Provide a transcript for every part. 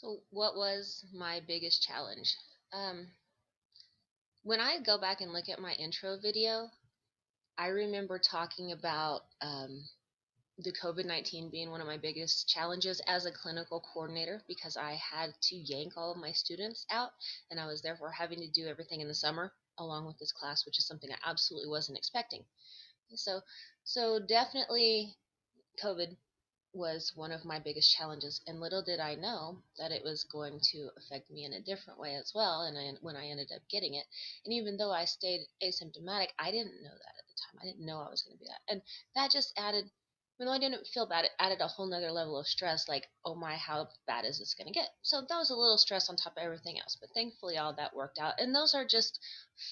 So, what was my biggest challenge? Um, when I go back and look at my intro video, I remember talking about the COVID-19 being one of my biggest challenges as a clinical coordinator because I had to yank all of my students out, and I was therefore having to do everything in the summer along with this class, which is something I absolutely wasn't expecting. So, so definitely COVID was one of my biggest challenges, and little did I know that it was going to affect me in a different way as well. And when I ended up getting it, and even though I stayed asymptomatic, I didn't know that at the time. I didn't know I was going to be that, and that just added. Even though I didn't feel bad, it added a whole nother level of stress. Like, oh my, how bad is this going to get? So that was a little stress on top of everything else. But thankfully, all that worked out. And those are just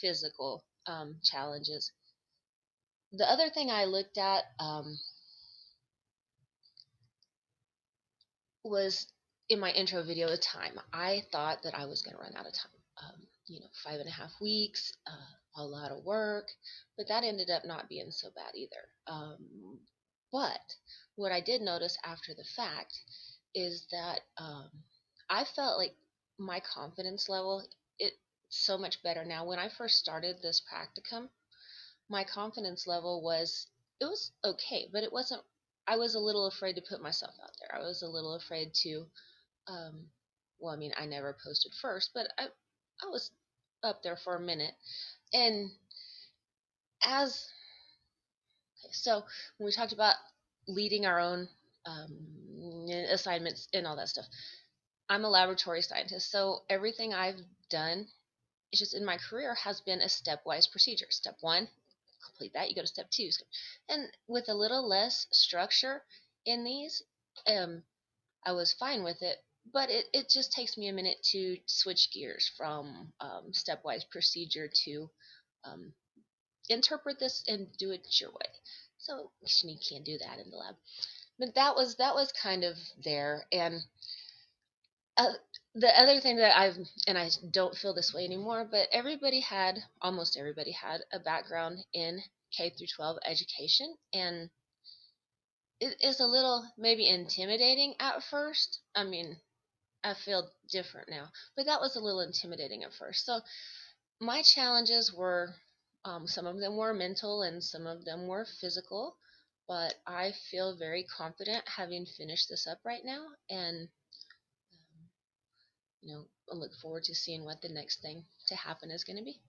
physical challenges. The other thing I looked at was in my intro video, the time. I thought that I was going to run out of time. 5.5 weeks, a lot of work, but that ended up not being so bad either. But what I did notice after the fact is that I felt like my confidence level it's so much better now. When I first started this practicum, my confidence level was okay, but it wasn't. I was a little afraid to put myself out there. I was a little afraid to um, well, I mean, I never posted first, but I was up there for a minute. And as so, when we talked about leading our own assignments and all that stuff, I'm a laboratory scientist, so everything I've done, it's just in my career, has been a stepwise procedure. Step one, complete that, you go to step two, and with a little less structure in these, um, I was fine with it, but it just takes me a minute to switch gears from stepwise procedure to um, interpret this and do it your way. So you can't do that in the lab. But that was kind of there. And uh, the other thing that and I don't feel this way anymore, but almost everybody had a background in K through 12 education, and it is a little maybe intimidating at first. I mean, I feel different now. But that was a little intimidating at first. So my challenges were some of them were mental and some of them were physical. But I feel very confident having finished this up right now, and I look forward to seeing what the next thing to happen is going to be.